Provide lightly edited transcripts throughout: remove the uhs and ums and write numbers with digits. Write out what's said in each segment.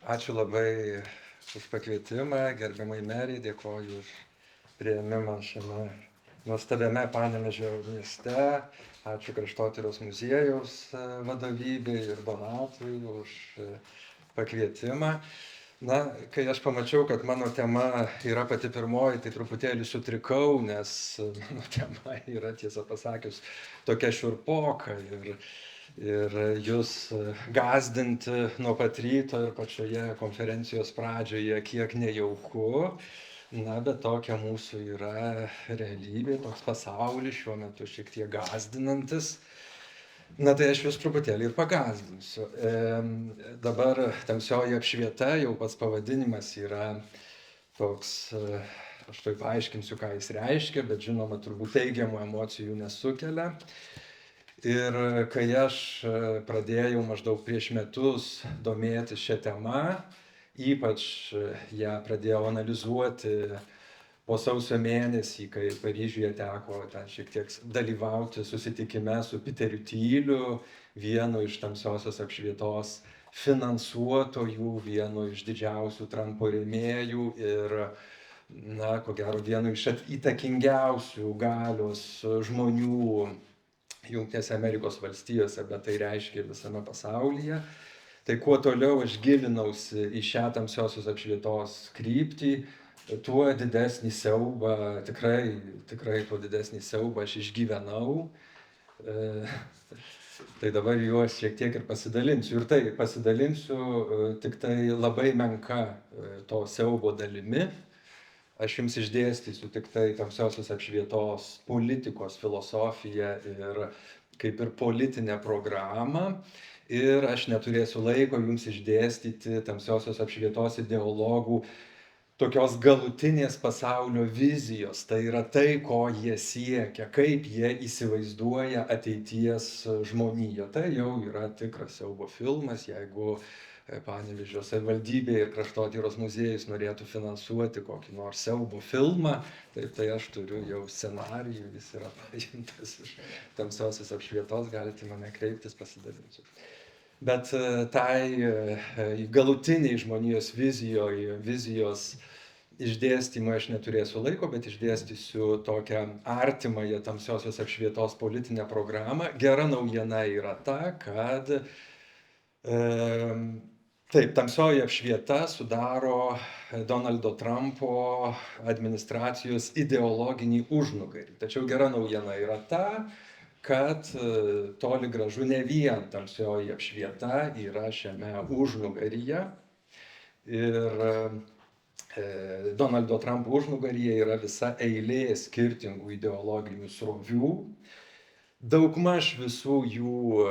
Ačiū labai už pakvietimą, gerbiamai merei, dėkoju už priėmimą šiame nuostabiame Panevėžio mieste. Ačiū Kraštotyros muziejaus vadovybei ir Donatui už pakvietimą. Na, kai aš pamačiau, kad mano tema yra pati pirmoji, tai truputėlį sutrikau, nes mano tema yra, tiesą pasakius, tokia šiurpoka ir jūs gąsdinti nuo pat ryto ir pačioje konferencijos pradžioje kiek nejauku. Na, bet tokia mūsų yra realybė, toks pasaulis šiuo metu šiek tiek gąsdinantis. Na tai aš jūs truputėlį ir pagąsdinsiu. Dabar tamsioji apšvieta, jau pats pavadinimas yra toks, aš tai paaiškinsiu, ką jis reiškia, bet žinoma, turbūt teigiamų emocijų nesukelia. Ir kai aš pradėjau maždaug prieš metus domėtis šią temą, ypač ją pradėjau analizuoti po sausio mėnesį, kai Paryžiuje teko ten šiek tiek dalyvauti susitikime su Piteriu Tyliu, vienu iš tamsiosios apšvietos finansuotojų, vienu iš didžiausių Trumpo rėmėjų ir, na, ko gero, vienu iš įtakingiausių galios žmonių Jungtinėse Amerikos valstijose, bet tai reiškia visame pasaulyje. Tai kuo toliau aš gilinausi į šią tamsiosios apšvietos kryptį, tuo didesnį siaubą, tikrai tuo didesnį siaubą aš išgyvenau. Tai dabar juos šiek tiek ir pasidalinsiu. Ir tai pasidalinsiu tik tai labai menka to siaubo dalimi. Aš jums išdėstysiu tik tai tamsiosios apšvietos politikos filosofiją ir kaip ir politinę programą. Ir aš neturėsiu laiko jums išdėstyti tamsiosios apšvietos ideologų tokios galutinės pasaulio vizijos. Tai yra tai, ko jie siekia, kaip jie įsivaizduoja ateities žmoniją. Tai jau yra tikras siaubo filmas, jeigu Panevėžio savivaldybė ir Kraštotyros muziejus norėtų finansuoti kokį nors siaubo filmą, tai aš turiu jau scenarijų, jis yra paimtas iš tamsiosios apšvietos, galite mane kreiptis, pasidalinsiu. Bet tai galutiniai žmonijos vizijos išdėstymui aš neturėsiu laiko, bet išdėstysiu tokią artimąją tamsiosios apšvietos politinę programą. Gera naujiena yra ta, kad taip, tamsioji apšvieta sudaro Donaldo Trumpo administracijos ideologinį užnugarį. Tačiau gera naujiena yra ta, kad toli gražu ne vien tamsioji apšvieta yra šiame užnugaryje. Ir Donaldo Trumpo užnugaryje yra visa eilė skirtingų ideologinių srovių. Daugmaž visų jų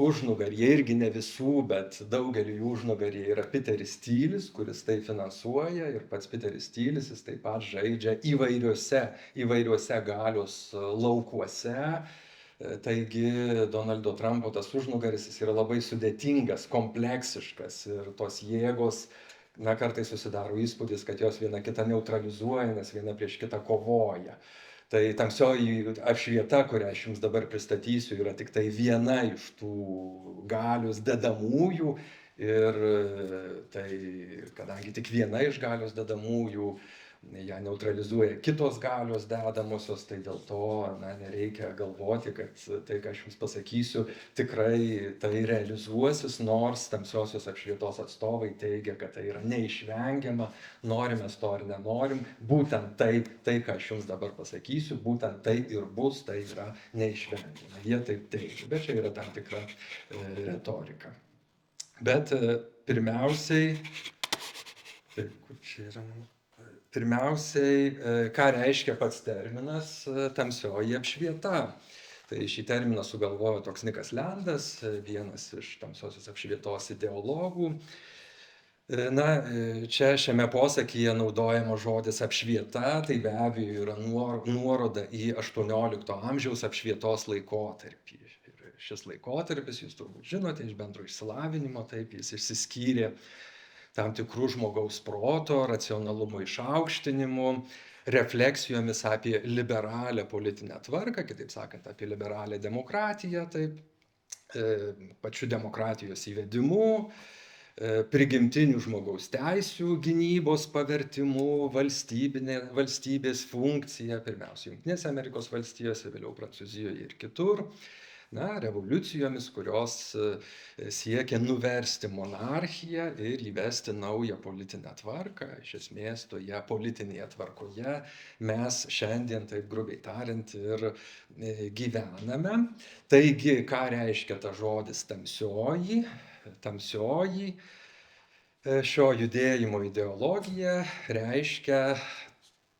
užnugaryje, irgi ne visų, bet daugelių jų užnugaryje yra Piteris Tylis, kuris tai finansuoja, ir pats Piteris Tylis, jis taip pat žaidžia įvairiuose galios laukuose. Taigi Donaldo Trumpo tas užnugaris jis yra labai sudėtingas, kompleksiškas ir tos jėgos, na, kartais susidaro įspūdis, kad jos viena kitą neutralizuoja, nes viena prieš kitą kovoja. Tai tamsioji apšvieta, kurią aš jums dabar pristatysiu, yra tik tai viena iš tų galios dedamųjų. Ir tai, kadangi tik viena iš galios dedamųjų, ją neutralizuoja kitos galios dedamosios, tai dėl to nereikia galvoti, kad tai, ką aš jums pasakysiu, tikrai tai realizuosis, nors tamsiosios apšvietos atstovai teigia, kad tai yra neišvengiama, norim mes to ar nenorim, būtent tai, ką aš jums dabar pasakysiu, būtent tai ir bus, tai yra neišvengiama. Jie taip teigia, bet čia yra tam tikra retorika. Bet pirmiausiai, kur čia yra? Pirmiausiai, ką reiškia pats terminas tamsioji apšvieta. Tai šį terminą sugalvojo toks Nikas Lendas, vienas iš tamsiosios apšvietos ideologų. Na, čia šiame posakyje naudojama žodis apšvieta, tai be abejo yra nuoroda į 18 amžiaus apšvietos laikotarpį. Ir šis laikotarpis, jūs turbūt žinote, iš bendro išsilavinimo, taip jis išsiskyrė tam tikrų žmogaus proto, racionalumo išaukštinimu, refleksijomis apie liberalią politinę tvarką, kitaip sakant, apie liberalią demokratiją, taip, pačiu demokratijos įvedimu, prigimtinių žmogaus teisių gynybos pavertimu valstybės funkcija, pirmiausia, Jungtinėse Amerikos valstijose, vėliau Prancūzijoje ir kitur. Na, revoliucijomis, kurios siekia nuversti monarchiją ir įvesti naują politinę tvarką. Iš esmės, toje politinėje tvarkoje mes šiandien, taip grubiai tariant, ir gyvename. Taigi, ką reiškia tas žodis tamsioji? Tamsioji šio judėjimo ideologija reiškia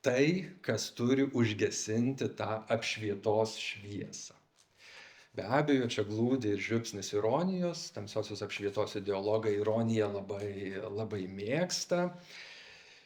tai, kas turi užgesinti tą apšvietos šviesą. Be abejo, čia glūdi ir žiupsnis ironijos, tamsiosios apšvietos ideologai ironiją labai mėgsta.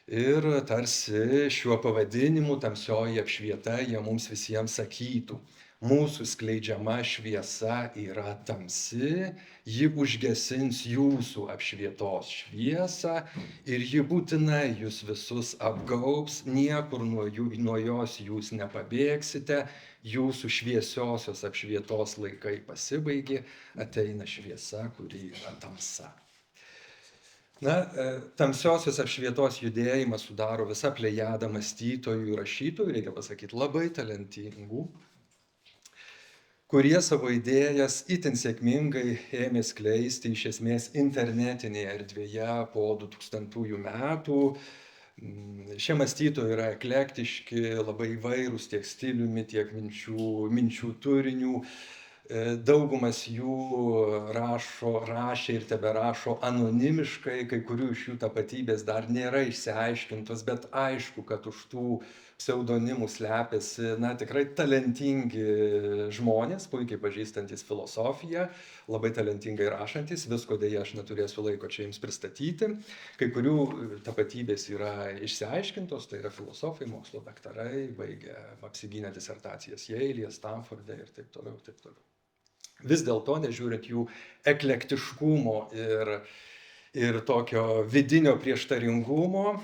Ir tarsi šiuo pavadinimu tamsioji apšvieta jie mums visiems sakytų: mūsų skleidžiama šviesa yra tamsi, ji užgesins jūsų apšvietos šviesą ir ji būtinai jūs visus apgaubs, niekur nuo jos jūs nepabėgsite, jūsų šviesiosios apšvietos laikai pasibaigė, ateina šviesa, kuri yra tamsa. Na, tamsiosios apšvietos judėjimą sudaro visa plejada mąstytojų ir rašytojų, reikia pasakyti, labai talentingų, kurie savo idėjas itin sėkmingai ėmė skleisti iš esmės internetinėje erdvėje po 2000 metų. Šie mąstytojai yra eklektiški, labai įvairūs tiek stiliumi, tiek minčių turinių. Daugumas jų rašė ir teberašo anonimiškai, kai kurių iš jų tapatybės dar nėra išsiaiškintos, bet aišku, kad už tų pseudonimų slepiasi tikrai talentingi žmonės, puikiai pažįstantis filosofiją, labai talentingai rašantis, visko dėja aš neturėsiu laiko čia jums pristatyti. Kai kurių tapatybės yra išsiaiškintos, tai yra filosofai, mokslo daktarai, baigę apsigynę disertacijas Jeilėje, Stanforde ir taip toliau, taip toliau. Vis dėlto, nežiūrint jų eklektiškumo ir tokio vidinio prieštaringumo,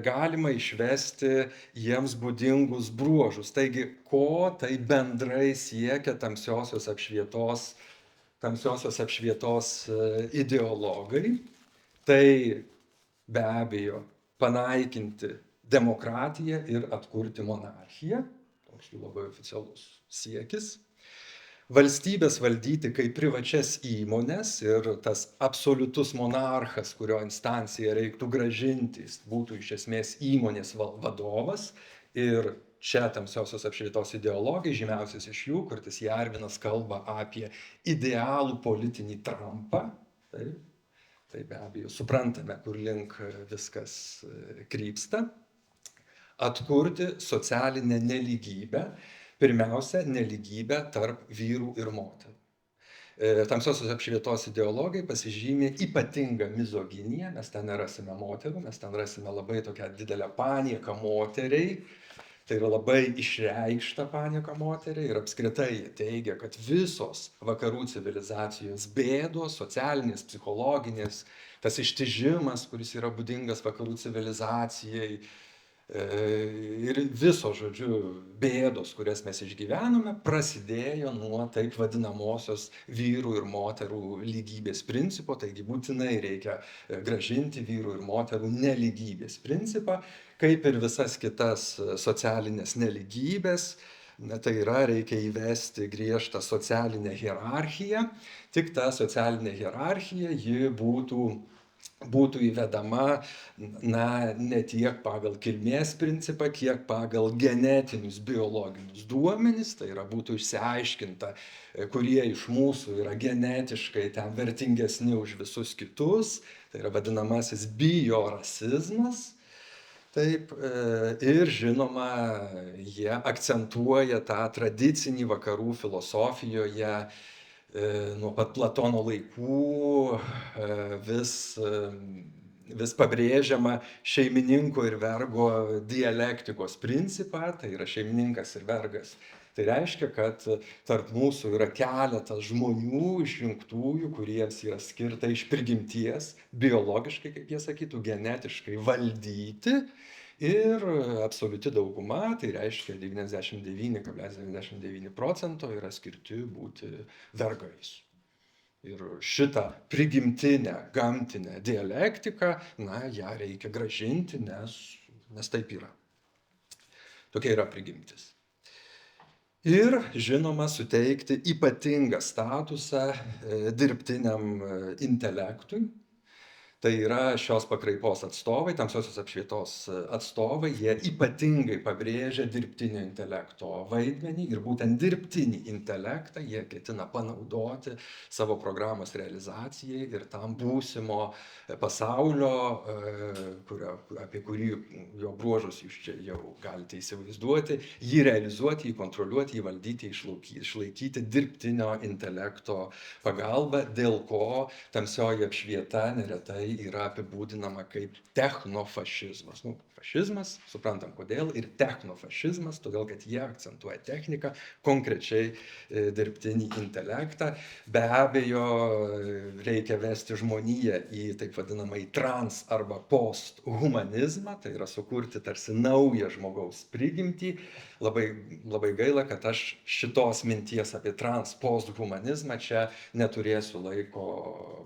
galima išvesti jiems būdingus bruožus. Taigi, ko tai bendrai siekia tamsiosios apšvietos ideologai? Tai be abejo panaikinti demokratiją ir atkurti monarchiją. Toks jų labai oficialus siekis. Valstybės valdyti kaip privačias įmones ir tas absoliutus monarchas, kurio instanciją reiktų grąžinti, būtų iš esmės įmonės vadovas. Ir čia tamsiosios apšvietos ideologai, žymiausias iš jų, Kurtis Jarvinas, kalba apie idealų politinį Trumpą. Tai be abejo suprantame, kur link viskas krypsta. Atkurti socialinę nelygybę. Pirmiausia, nelygybė tarp vyrų ir moterų. Tamsiosios apšvietos ideologai pasižymė ypatingą mizoginiją, mes ten nerasime moterų, mes ten rasime labai tokią didelę panieką moteriai, tai yra labai išreikšta panieka moteriai ir apskritai jie teigia, kad visos vakarų civilizacijos bėdos, socialinės, psichologinės, tas ištižimas, kuris yra būdingas vakarų civilizacijai, ir visos, žodžiu, bėdos, kurias mes išgyvenome, prasidėjo nuo taip vadinamosios vyrų ir moterų lygybės principo, taigi būtinai reikia grąžinti vyrų ir moterų nelygybės principą, kaip ir visas kitas socialinės nelygybės. Tai yra, reikia įvesti griežtą socialinę hierarchiją, tik ta socialinė hierarchija, ji būtų įvedama ne tiek pagal kilmės principą, kiek pagal genetinius biologinius duomenis, tai yra būtų išsiaiškinta, kurie iš mūsų yra genetiškai ten vertingesni už visus kitus, tai yra vadinamasis biorasizmas. Taip, ir žinoma, jie akcentuoja tą tradicinį vakarų filosofijoje nuo pat Platono laikų vis pabrėžiama šeimininko ir vergo dialektikos principą, tai yra šeimininkas ir vergas. Tai reiškia, kad tarp mūsų yra keletas žmonių išrinktųjų, kuriems yra skirta iš prigimties, biologiškai, kaip jie sakytų, genetiškai valdyti. Ir absoliuti dauguma, tai reiškia 99,99% yra skirti būti vergais. Ir šitą prigimtinę, gamtinę dialektiką, ją reikia grąžinti, nes taip yra. Tokia yra prigimtis. Ir, žinoma, suteikti ypatingą statusą dirbtiniam intelektui. Tai yra šios pakraipos atstovai, tamsiosios apšvietos atstovai, jie ypatingai pabrėžia dirbtinio intelekto vaidmenį ir būtent dirbtinį intelektą jie ketina panaudoti savo programos realizacijai ir tam būsimo pasaulio, apie kurį jo bruožus jūs čia jau galite įsivaizduoti, jį realizuoti, jį kontroliuoti, jį valdyti, išlaikyti dirbtinio intelekto pagalba, dėl ko tamsioji apšvieta neretai yra apibūdinama kaip technofašizmas. Fašizmas, suprantam kodėl, ir technofašizmas, todėl kad jie akcentuoja techniką, konkrečiai dirbtinį intelektą. Be abejo, reikia vesti žmoniją į taip vadinamą trans arba posthumanizmą, tai yra sukurti tarsi naują žmogaus prigimtį. Labai gaila, kad aš šitos minties apie trans posthumanizmą čia neturėsiu laiko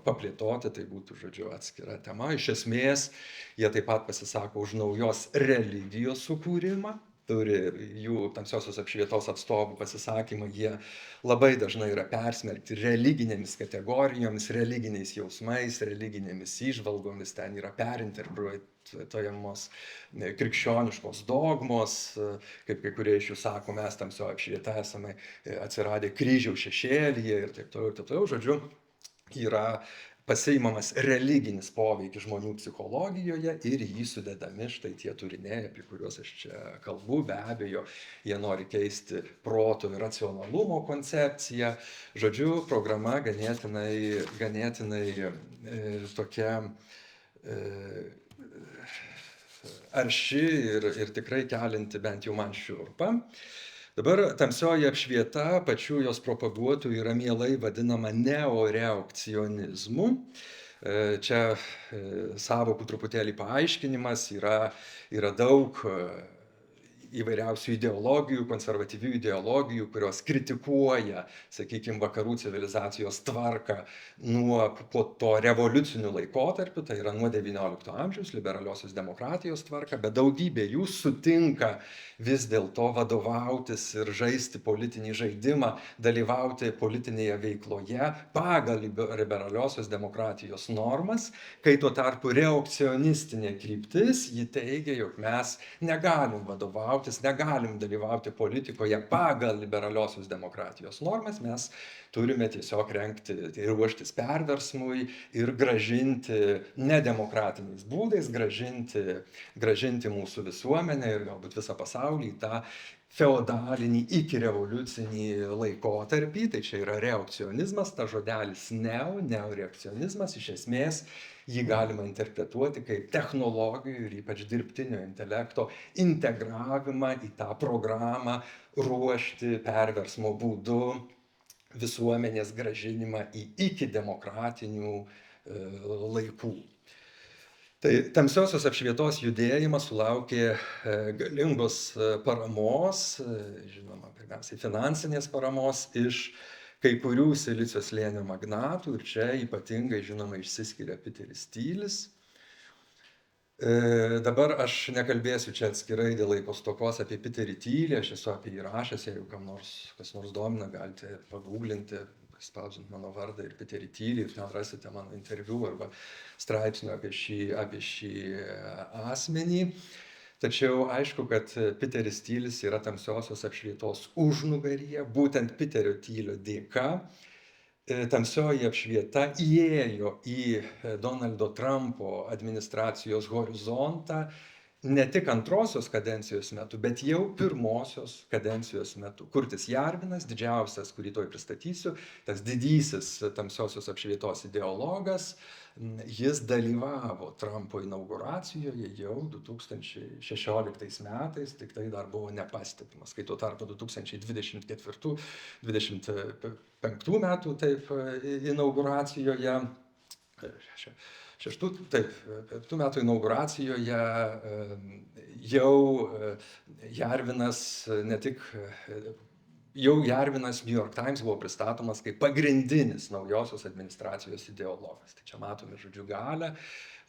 paplėtoti, tai būtų, žodžiu, atskira tema. Iš esmės, jie taip pat pasisako už naujos religijos sukūrimą, turi jų tamsiosios apšvietos atstovų pasisakymą, jie labai dažnai yra persmelkti religinėmis kategorijomis, religiniais jausmais, religinėmis įžvalgomis, ten yra perinterpretuojamos krikščioniškos dogmos, kaip kai kurie iš jų sako, mes tamsioji apšvieta esame atsiradę kryžiaus šešėlyje ir taip toliau, žodžiu, yra pasiimamas religinis poveikis žmonių psichologijoje ir jį sudedami štai tie turiniai, apie kuriuos aš čia kalbu. Be abejo, jie nori keisti proto ir racionalumo koncepciją. Žodžiu, programa ganėtinai tokia arši ir tikrai kelinti bent jau man šiurpą. Dabar tamsioji apšvieta pačių jos propaguotojų yra mielai vadinama neoreakcionizmu. Čia sąvokų truputėlį paaiškinimas, yra daug įvairiausių ideologijų, konservatyvių ideologijų, kurios kritikuoja, sakykime, vakarų civilizacijos tvarką po to revoliuciniu laikotarpiu, tai yra nuo XIX amžiaus, liberaliosios demokratijos tvarka, bet daugybė jų sutinka vis dėlto vadovautis ir žaisti politinį žaidimą, dalyvauti politinėje veikloje pagal liberaliosios demokratijos normas, kai tuo tarpu reakcionistinė kryptis, ji teigia, jog mes negalim vadovauti, negalim dalyvauti politikoje pagal liberaliosios demokratijos normas, mes turime tiesiog ruoštis perversmui ir grąžinti nedemokratiniais būdais, grąžinti mūsų visuomenę ir galbūt visą pasaulį į tą feodalinį iki revoliucinį laikotarpį. Tai čia yra reakcionizmas, ta žodelis neoreakcionizmas, iš esmės jį galima interpretuoti kaip technologijų ir ypač dirbtinio intelekto integravimą į tą programą, ruošti perversmo būdu visuomenės grąžinimą į iki demokratinių laikų. Tai tamsiosios apšvietos judėjimas sulaukė galingos paramos, žinoma, pirmiausiai finansinės paramos iš kai kurių silicio slėnio magnatų, ir čia ypatingai, žinoma, išsiskiria Piteris Tylis. Dabar aš nekalbėsiu čia atskirai dėl laiko stokos apie Piterį Tylį, aš esu apie jį rašęs, jeigu kas nors domina, galite paguglinti, spausdinti mano vardą ir Piterį Tylį, ir ten rasite mano interviu arba straipsnių apie šį asmenį. Tačiau aišku, kad Piteris Tylis yra tamsiosios apšvietos užnugaryje, būtent Piterio Tylio dėka. Tamsioji apšvieta įėjo į Donaldo Trumpo administracijos horizontą ne tik antrosios kadencijos metu, bet jau pirmosios kadencijos metu. Kurtis Jarvinas, didžiausias, kurį tuoj pristatysiu, tas didysis tamsiosios apšvietos ideologas, jis dalyvavo Trumpo inauguracijoje jau 2016 metais, tik tai dar buvo nepastebimas, kai tuo tarpu 2024-2025 metų inauguracijoje, tų metų inauguracijoje jau Jarvinas ne tik jau Jarvinas New York Times buvo pristatomas kaip pagrindinis naujosios administracijos ideologas. Tai čia matome, žodžiu, galę,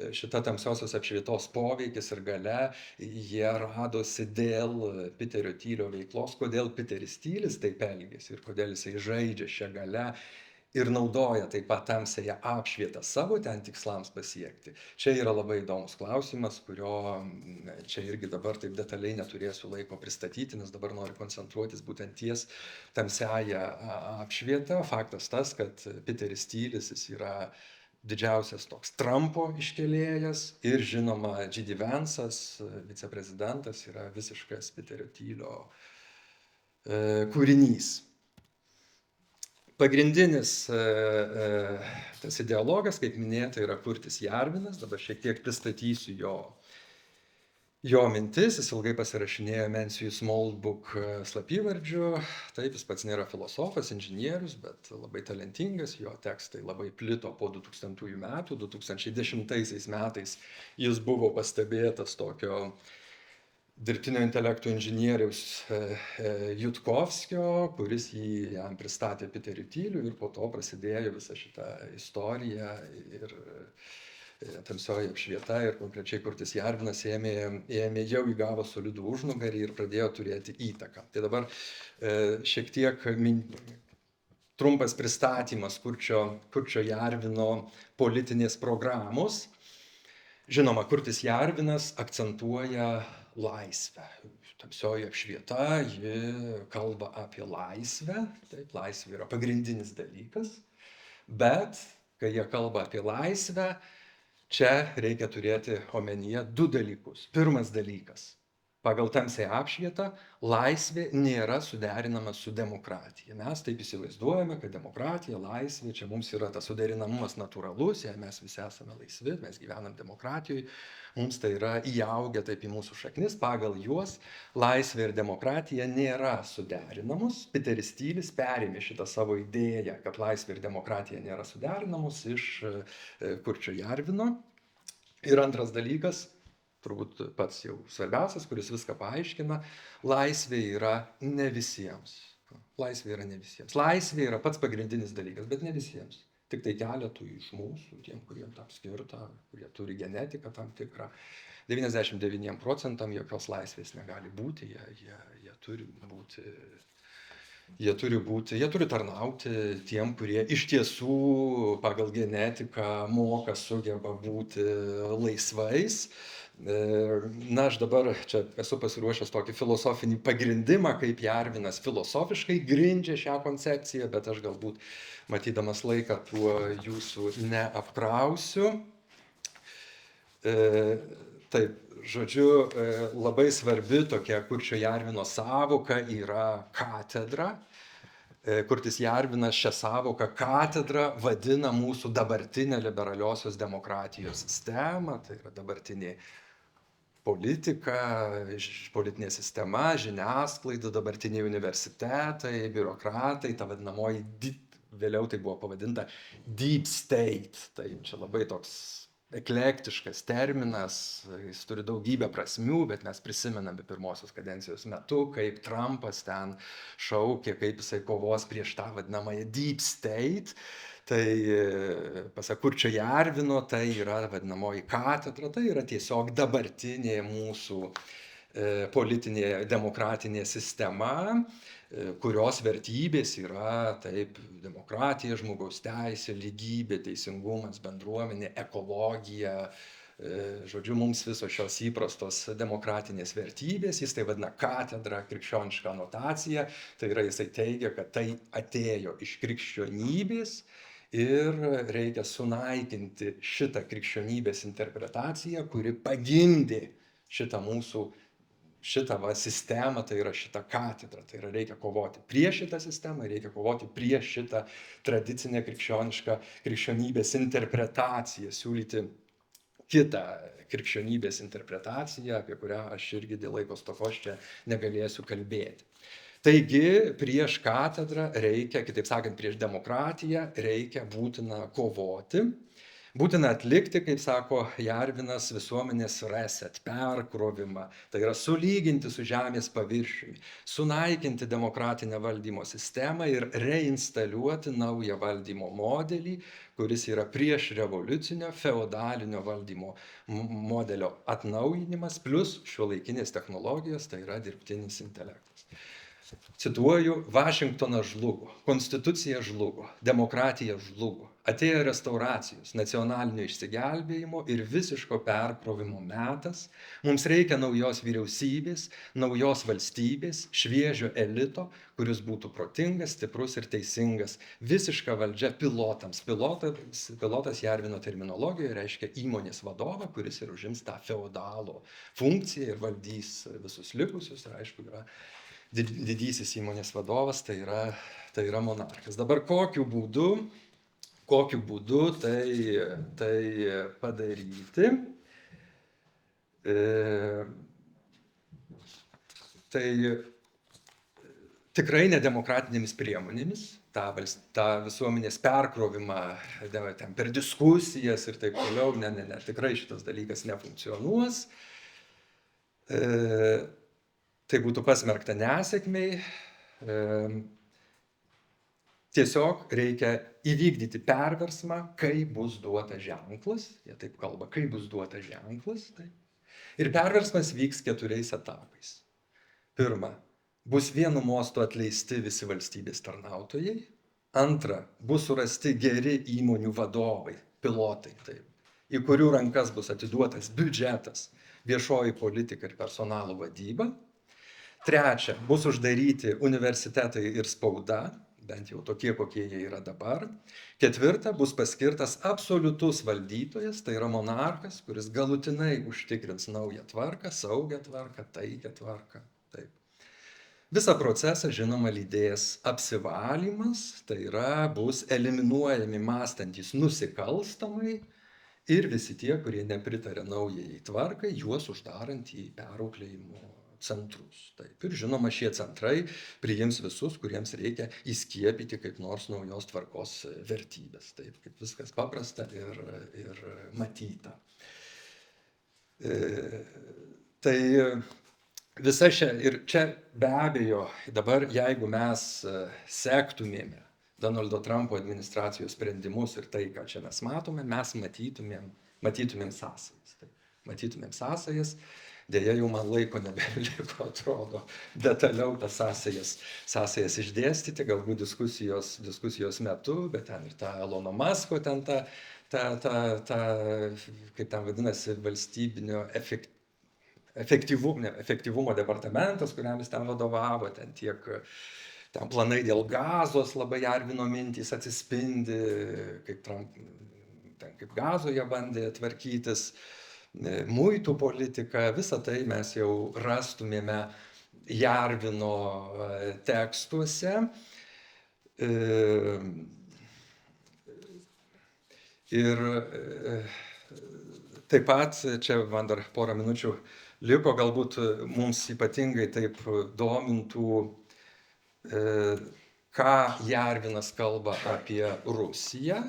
šita tamsiosios apšvietos poveikis ir galia, jie radosi dėl Piterio Tylio veiklos, kodėl Piteris Tylis taip elgėsi ir kodėl jisai žaidžia šią galę ir naudoja taip pat tamsiąją apšvietą savo ten tikslams pasiekti. Čia yra labai įdomus klausimas, kurio čia irgi dabar taip detaliai neturėsiu laiko pristatyti, nes dabar noriu koncentruotis būtent ties tamsiąją apšvietą. Faktas tas, kad Piteris Tylis jis yra didžiausias toks Trumpo iškelėjas ir žinoma G.D. Vance'as, viceprezidentas, yra visiškas Piterio Tylio kūrinys. Pagrindinis tas ideologas, kaip minėta, yra Kurtis Jarvinas. Dabar šiek tiek pristatysiu jo mintis. Jis ilgai pasirašinėjo Mencius Moldbuk slapyvardžiu. Taip, jis pats nėra filosofas, inžinierius, bet labai talentingas. Jo tekstai labai plito po 2000 metų. 2010 metais jis buvo pastebėtas tokio dirbtinio intelekto inžinieriaus Jutkovskio, kuris jam pristatė Piteriu Tyliu ir po to prasidėjo visa šita istorija ir tamsioji apšvieta ir konkrečiai Kurtis Jarvinas jau įgavo solidų užnugarį ir pradėjo turėti įtaką. Tai dabar šiek tiek trumpas pristatymas Kurčio Jarvino politinės programos. Žinoma, Kurtis Jarvinas akcentuoja laisvę. Tamsioji apšvieta, ji kalba apie laisvę, taip, laisvė yra pagrindinis dalykas, bet kai jie kalba apie laisvę, čia reikia turėti omenyje du dalykus. Pirmas dalykas. Pagal tamsiąją apšvietą laisvė nėra suderinama su demokratija. Mes taip įsivaizduojame, kad demokratija, laisvė, čia mums yra tas suderinamumas natūralus, jei mes visi esame laisvi, mes gyvenam demokratijoje, mums tai yra įaugę taip į mūsų šaknis, pagal juos laisvė ir demokratija nėra suderinamos. Piteris Tylis perėmė šitą savo idėją, kad laisvė ir demokratija nėra suderinamos iš Kurčio Jarvino. Ir antras dalykas, turbūt pats jau svarbiausias, kuris viską paaiškina, laisvė yra ne visiems. Laisvė yra ne visiems. Laisvė yra pats pagrindinis dalykas, bet ne visiems. Tik tai keletui iš mūsų, tiem, kuriem tam skirta, kurie turi genetiką tam tikrą. 99% jokios laisvės negali būti, jie turi tarnauti tiem, kurie iš tiesų pagal genetiką moka, sugeba būti laisvais. Na, aš dabar čia esu pasiruošęs tokį filosofinį pagrindimą, kaip Jarvinas filosofiškai grindžia šią koncepciją, bet aš galbūt, matydamas laiką, tuo jūsų neapkrausiu. Taip, žodžiu, labai svarbi tokia Kurčio Jarvino sąvoka yra katedra. Kurtis Jarvinas šią sąvoką katedra vadina mūsų dabartinę liberaliosios demokratijos sistemą, tai yra dabartinė politika, politinė sistema, žiniasklaida, dabartiniai universitetai, biurokratai, ta vadinamoji, vėliau tai buvo pavadinta deep state. Tai čia labai toks eklektiškas terminas, jis turi daugybę prasmių, bet mes prisimename pirmosios kadencijos metu, kaip Trumpas ten šaukė, kaip jisai kovos prieš tą vadinamąją deep state. Tai pasak Kurčio Jarvino, tai yra vadinamoji katedra, tai yra tiesiog dabartinė mūsų politinė demokratinė sistema, kurios vertybės yra taip demokratija, žmogaus teisė, lygybė, teisingumas, bendruomenė, ekologija. Žodžiu, mums visos šios įprastos demokratinės vertybės, jis tai vadina katedra, krikščioniška anotacija, tai yra jisai teigia, kad tai atėjo iš krikščionybės ir reikia sunaikinti šitą krikščionybės interpretaciją, kuri pagimdė šitą mūsų sistemą, tai yra šitą katedrą, tai yra reikia kovoti prieš šitą sistemą, reikia kovoti prieš šitą tradicinę krikščionybės interpretaciją, siūlyti kitą krikščionybės interpretaciją, apie kurią aš irgi dėl laiko stokos čia negalėsiu kalbėti. Taigi prieš katedrą reikia, kitaip sakant, prieš demokratiją reikia būtina kovoti, Būtina atlikti, kaip sako Jarvinas, visuomenės reset, perkrovimą, tai yra sulyginti su žemės paviršiumi, sunaikinti demokratinę valdymo sistemą ir reinstaliuoti naują valdymo modelį, kuris yra prieš revoliucinio feodalinio valdymo modelio atnaujinimas, plus šiuolaikinės technologijos, tai yra dirbtinis intelektas. Cituoju, Vašingtonas žlugo, konstitucija žlugo, demokratija žlugo, atėjo restauracijos, nacionalinio išsigelbėjimo ir visiško perkrovimo metas, mums reikia naujos vyriausybės, naujos valstybės, šviežio elito, kuris būtų protingas, stiprus ir teisingas, visiška valdžia pilotams. Pilotas Jarvino terminologijoje reiškia įmonės vadovą, kuris ir užims tą feodalo funkciją ir valdys visus likusius, ir aišku, yra didysis įmonės vadovas, tai yra monarchas. Dabar kokiu būdu tai padaryti? Tai tikrai nedemokratinėmis priemonėmis, tą visuomenės perkrovimą ten, per diskusijas ir taip toliau, ne, tikrai šitas dalykas nefunkcionuos. Tai būtų pasmerkta nesėkmiai. Tiesiog reikia įvykdyti perversmą, kai bus duotas ženklas, jie taip kalba, kai bus duotas ženklas. Taip. Ir perversmas vyks 4 etapais. Pirma, bus vienu mostu atleisti visi valstybės tarnautojai. Antra, bus surasti geri įmonių vadovai, pilotai, taip, į kurių rankas bus atiduotas biudžetas, viešoji politika ir personalo vadyba. Trečia, bus uždaryti universitetai ir spauda, bent jau tokie, kokie jie yra dabar. Ketvirta, bus paskirtas absoliutus valdytojas, tai yra monarchas, kuris galutinai užtikrins naują tvarką, saugią tvarką, taikią tvarką. Taip. Visą procesą, žinoma, lydės apsivalymas, tai yra bus eliminuojami mąstantys nusikalstamai ir visi tie, kurie nepritarė naujai tvarkai, juos uždarant į perauklėjimo centrus. Taip. Ir žinoma, šie centrai priims visus, kuriems reikia įskiepyti kaip nors naujos tvarkos vertybės. Taip, kaip viskas paprasta ir matyta. Tai visa ir čia be abejo, dabar jeigu mes sektumėme Donaldo Trumpo administracijos sprendimus ir tai, ką čia mes matome, mes matytumėm sąsajas. Taip. Matytumėm sąsajas. Deja, jau man laiko nebeliko, atrodo, detaliau tas sąsajas išdėstyti, galbūt diskusijos metu, bet ten ir ta Elono Musko, ten ta kaip ten vadinasi, valstybinio efektyvumo departamentas, kuriam jis ten vadovavo, ten planai dėl Gazos labai Jarvino mintys atsispindi, kaip Gazoje bandė tvarkytis. Muitų politika, visą tai mes jau rastumėme Jarvino tekstuose. Ir taip pat, čia man dar porą minučių liko, galbūt mums ypatingai taip domintų, ką Jarvinas kalba apie Rusiją.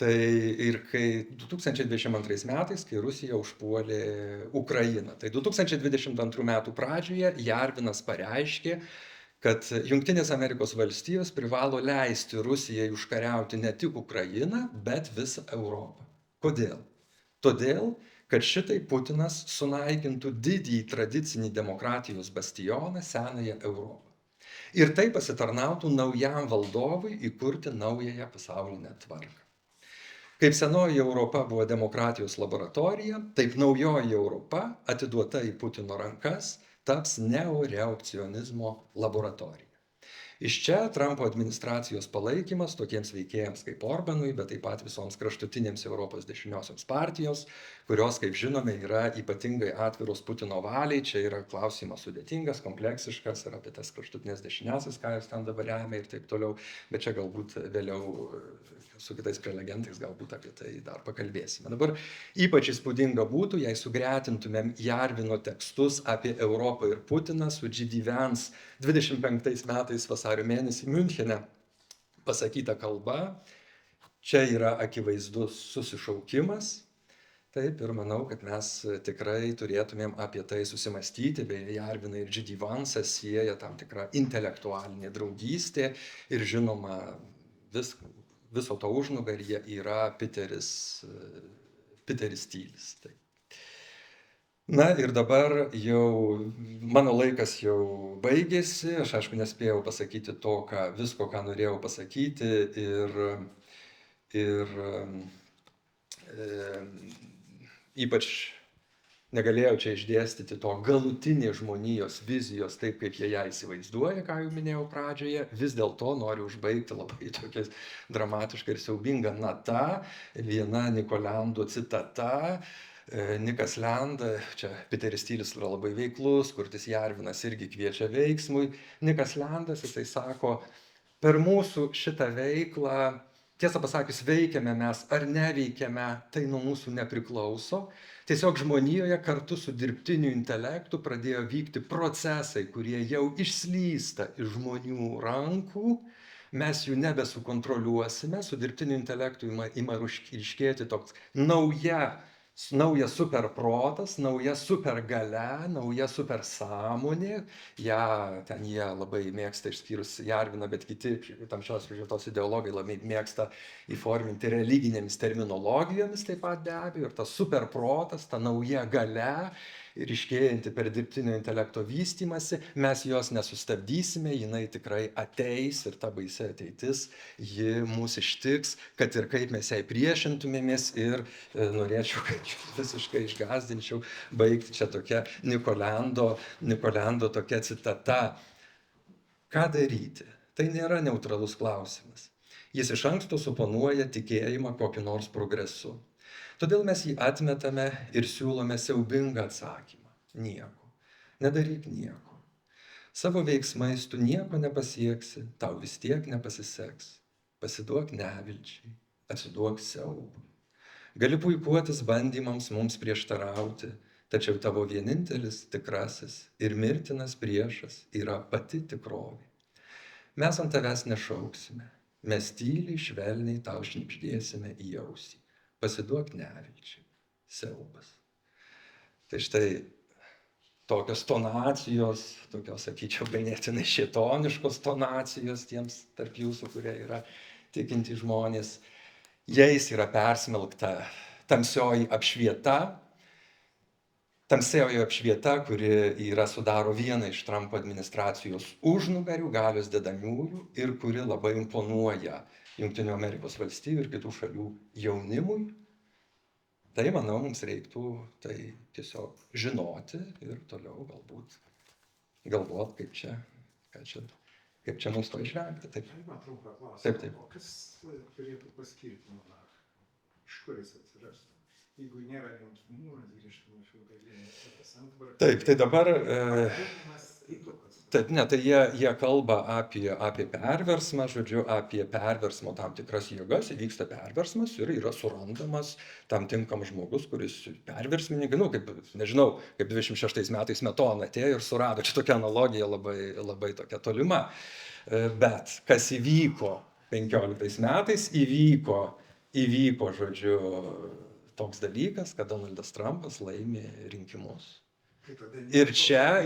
Tai ir kai 2022 metais, kai Rusija užpuolė Ukrainą, tai 2022 metų pradžioje Jarvinas pareiškė, kad Jungtinės Amerikos valstijos privalo leisti Rusijai užkariauti ne tik Ukrainą, bet visą Europą. Kodėl? Todėl, kad šitai Putinas sunaikintų didįjį tradicinį demokratijos bastioną senąją Europą. Ir tai pasitarnautų naujam valdovui įkurti naująją pasaulinę tvarką. Kaip senoji Europa buvo demokratijos laboratorija, taip naujoji Europa, atiduota į Putino rankas, taps neoreakcionizmo laboratorija. Iš čia Trumpo administracijos palaikymas tokiems veikėjams kaip Orbanui, bet taip pat visoms kraštutinėms Europos dešiniosioms partijoms, kurios, kaip žinome, yra ypatingai atviros Putino valiai. Čia yra klausimas sudėtingas, kompleksiškas ir apie tas kraštutinės dešiniąsias, ką jos ten dabar remia ir taip toliau. Bet čia galbūt vėliau su kitais prelegentais galbūt apie tai dar pakalbėsime. Dabar ypač įspūdinga būtų, jei sugretintumėm Jarvino tekstus apie Europą ir Putiną su G.D. Vance 25 metais vasario mėnesį Miunchene pasakyta kalba, čia yra akivaizdus susišaukimas. Taip, ir manau, kad mes tikrai turėtumėm apie tai susimastyti, beje, Jarviną ir G.D. Vansą sieja tam tikra intelektualinė draugystė ir žinoma, viso to užnugaryje yra Piteris Tylis. Taip. Na ir dabar jau mano laikas jau baigėsi, aš aišku nespėjau pasakyti visko, ką norėjau pasakyti ir ypač negalėjau čia išdėstyti to galutinės žmonijos vizijos taip, kaip jie ją įsivaizduoja, ką jau minėjau pradžioje. Vis dėlto noriu užbaigti labai tokia dramatiška ir siaubinga nata, viena Nikolando citata. Nikas Landa, čia Piteris Tylis yra labai veiklus, Kurtis Jarvinas irgi kviečia veiksmui. Nikas Landas, jisai sako, per mūsų šitą veiklą, tiesą pasakius, veikiame mes ar neveikiame, tai nuo mūsų nepriklauso. Tiesiog žmonijoje kartu su dirbtiniu intelektu pradėjo vykti procesai, kurie jau išslysta iš žmonių rankų. Mes jų nebesukontroliuosime, su dirbtiniu intelektu ima ryškėti toks naujas superprotas, nauja supergalia, nauja supersąmonė. Ten jie labai mėgsta, išskyrus Jarviną, bet kiti tamsios šviesos ideologai labai mėgsta įforminti religinėmis terminologijomis taip pat be abejo. Ir tas superprotas, ta nauja galia, ryškėjanti per dirbtinio intelekto vystymąsi, mes jos nesustabdysime, jinai tikrai ateis ir ta baisi ateitis, ji mūsų ištiks, kad ir kaip mes jai priešintumėmės. Ir norėčiau, kad visiškai išgąsdinčiau, baigti čia tokia Nikolando tokia citata. Ką daryti? Tai nėra neutralus klausimas. Jis iš anksto suponuoja tikėjimą kokiu nors progresu. Todėl mes jį atmetame ir siūlome siaubingą atsakymą. Nieko. Nedaryk nieko. Savo veiksmais tu nieko nepasieksi, tau vis tiek nepasiseks. Pasiduok nevilčiai, atsiduok siaubui. Gali puikuotis bandymams mums prieštarauti, tačiau tavo vienintelis tikrasis ir mirtinas priešas yra pati tikrovė. Mes ant tavęs nešauksime, mes tyliai, švelniai tau šnibždėsime į ausį. Pasiduok nevilčiai, siaubas. Tai štai tokios tonacijos, tokios, sakyčiau, ganėtinai šėtoniškos tonacijos tiems tarp jūsų, kurie yra tikinti žmonės. Jais yra persmelkta tamsioji apšvieta, kuri sudaro vieną iš Trumpo administracijos užnugarių, galios dedamųjų ir kuri labai imponuoja Jungtinių Amerikos valstijų ir kitų šalių jaunimui. Tai, manau, mums reiktų tai tiesiog žinoti ir toliau galbūt galvoti, kaip čia mums to išvengti. Taip. Trumpą klausimą. Taip. O kas turėtų paskirti monarchą? Iš kur jis atsirastų? Jeigu nėra rinkimų, grįžtume šių Taip, tai dabar... Taip, ne, tai jie kalba apie perversmą, žodžiu, apie perversmo tam tikras jėgas, įvyksta perversmas ir yra surandamas tam tinkamas žmogus, kuris perversmininkai, kaip 26 metais Smetona atėjo ir surado, čia tokia analogija labai tokia tolima. Bet kas įvyko 15 metais, įvyko, žodžiu, toks dalykas, kad Donaldas Trumpas laimė rinkimus. Ir čia...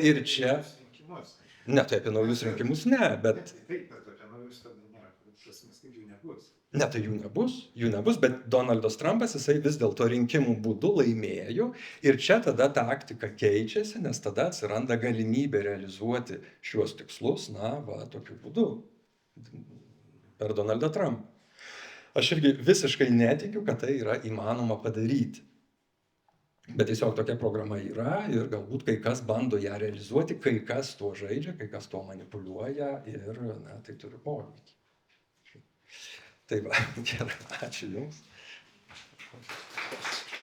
Ne, tai apie naujus rinkimus ne, bet... Taip, bet apie naujus tada nėra, prasmės, kad jų nebus. Ne, tai jų nebus, bet Donaldas Trumpas, jisai vis dėlto rinkimų būdu laimėjo ir čia tada taktika keičiasi, nes tada atsiranda galimybė realizuoti šiuos tikslus, tokiu būdu, per Donaldą Trumpą. Aš irgi visiškai netikiu, kad tai yra įmanoma padaryti. Bet tiesiog tokia programa yra ir galbūt kai kas bando ją realizuoti, kai kas tuo žaidžia, kai kas tuo manipuliuoja ir tai turi poveikį. Tai va, gerai, ačiū Jums.